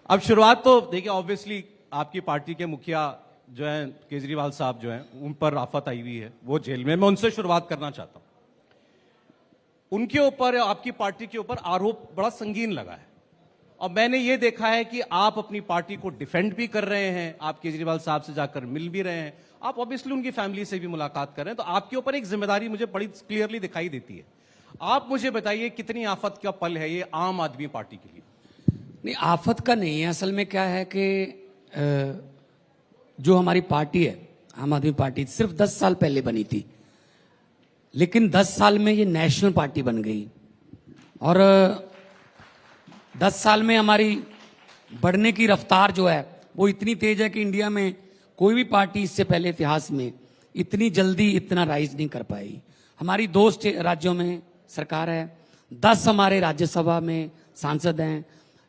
अब शुरुआत तो देखिए, ऑब्वियसली आपकी पार्टी के मुखिया जो हैं केजरीवाल साहब जो हैं, उन पर आफत आई हुई है, वो जेल में। मैं उनसे शुरुआत करना चाहता हूं। उनके ऊपर, आपकी पार्टी के ऊपर आरोप बड़ा संगीन लगा है, और मैंने ये देखा है कि आप अपनी पार्टी को डिफेंड भी कर रहे हैं, आप केजरीवाल साहब से जाकर मिल भी रहे हैं, आप ऑब्वियसली उनकी फैमिली से भी मुलाकात कर रहे हैं, तो आपके ऊपर एक जिम्मेदारी मुझे बड़ी क्लियरली दिखाई देती है। आप मुझे बताइए, कितनी आफत का पल है ये आम आदमी पार्टी के लिए? नहीं, आफत का नहीं है। असल में क्या है कि जो हमारी पार्टी है, आम आदमी पार्टी, सिर्फ 10 साल पहले बनी थी, लेकिन 10 साल में ये नेशनल पार्टी बन गई। और 10 साल में हमारी बढ़ने की रफ्तार जो है वो इतनी तेज है कि इंडिया में कोई भी पार्टी इससे पहले इतिहास में इतनी जल्दी इतना राइज नहीं कर पाई। हमारी 2 राज्यों में सरकार है, 10 हमारे राज्यसभा में सांसद हैं,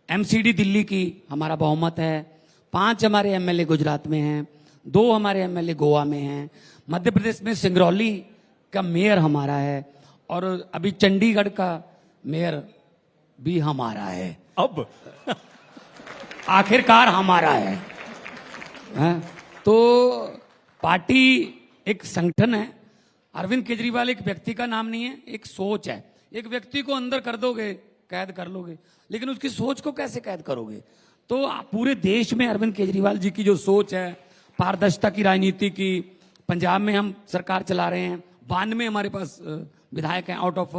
एमसीडी दिल्ली की हमारा बहुमत है, 5 हमारे एमएलए गुजरात में हैं, 2 हमारे एमएलए गोवा में हैं, मध्य प्रदेश में सिंगरौली का मेयर हमारा है, और अभी चंडीगढ़ का मेयर भी हमारा है। अब आखिरकार हमारा है। तो पार्टी एक संगठन है। अरविंद केजरीवाल एक व्यक्ति का नाम नहीं है, एक सोच है। एक व्यक्ति को अंदर कर दोगे, कैद कर लोगे, लेकिन उसकी सोच को कैसे कैद करोगे? तो पूरे देश में अरविंद केजरीवाल जी की जो सोच है, पारदर्शिता की राजनीति की, पंजाब में हम सरकार चला रहे हैं, 92 में हमारे पास विधायक हैं आउट ऑफ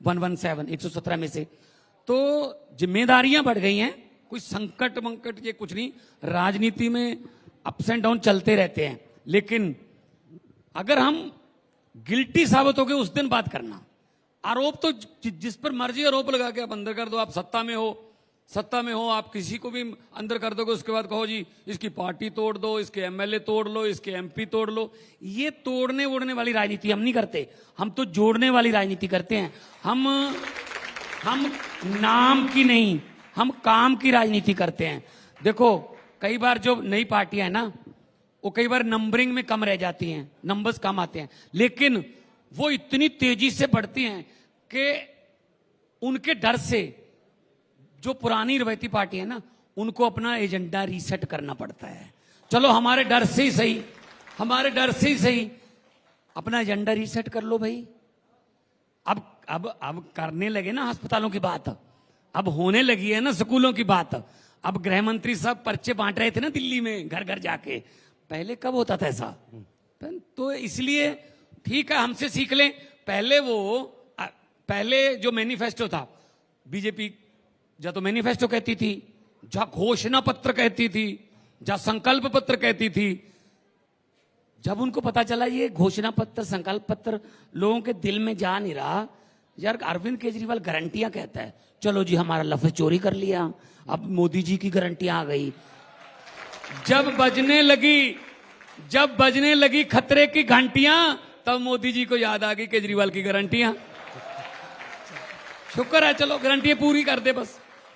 117 में से। तो जिम्मेदारियां बढ़ गई हैं। कोई संकट वंकट ये कुछ नहीं, राजनीति में अप्स एंड डाउन चलते रहते हैं, लेकिन अगर हम गिल्टी साबित हो गए उस दिन बात करना। आरोप तो जिस पर मर्जी आरोप लगा के आप अंदर कर दो। आप सत्ता में हो, आप किसी को भी अंदर कर दोगे, उसके बाद कहो जी इसकी पार्टी तोड़ दो, इसके एमएलए तोड़ लो, इसके एमपी तोड़ लो। ये तोड़ने वोड़ने वाली राजनीति हम नहीं करते, हम तो जोड़ने वाली राजनीति करते हैं। हम नाम की नहीं, हम काम की राजनीति करते हैं। देखो, कई बार जो नई पार्टियां हैं ना, वो कई बार नंबरिंग में कम रह जाती हैं, नंबर्स कम आते हैं, लेकिन वो इतनी तेजी से बढ़ती हैं कि उनके डर से जो पुरानी रवायती पार्टी है ना, उनको अपना एजेंडा रीसेट करना पड़ता है। चलो हमारे डर से ही सही अपना एजेंडा रीसेट कर लो भाई। अब करने लगे ना अस्पतालों की बात, अब होने लगी है ना स्कूलों की बात। अब गृह मंत्री साहब पर्चे बांट रहे थे ना दिल्ली में, घर घर जाके। पहले कब होता था ऐसा? तो इसलिए ठीक है, हमसे सीख लें। पहले जो मैनिफेस्टो था, बीजेपी जा तो मैनिफेस्टो कहती थी, जा घोषणा पत्र कहती थी, जा संकल्प पत्र कहती थी। जब उनको पता चला ये घोषणा पत्र, संकल्प पत्र लोगों के दिल में जा नहीं रहा, यार अरविंद केजरीवाल गारंटियां कहता है, चलो जी हमारा लफ्ज चोरी कर लिया, अब मोदी जी की गारंटियां आ गई। जब बजने लगी खतरे की घंटियां, तब मोदी जी को याद आ गई केजरीवाल की गारंटियां। शुक्र है, चलो गारंटियां पूरी कर दे बस।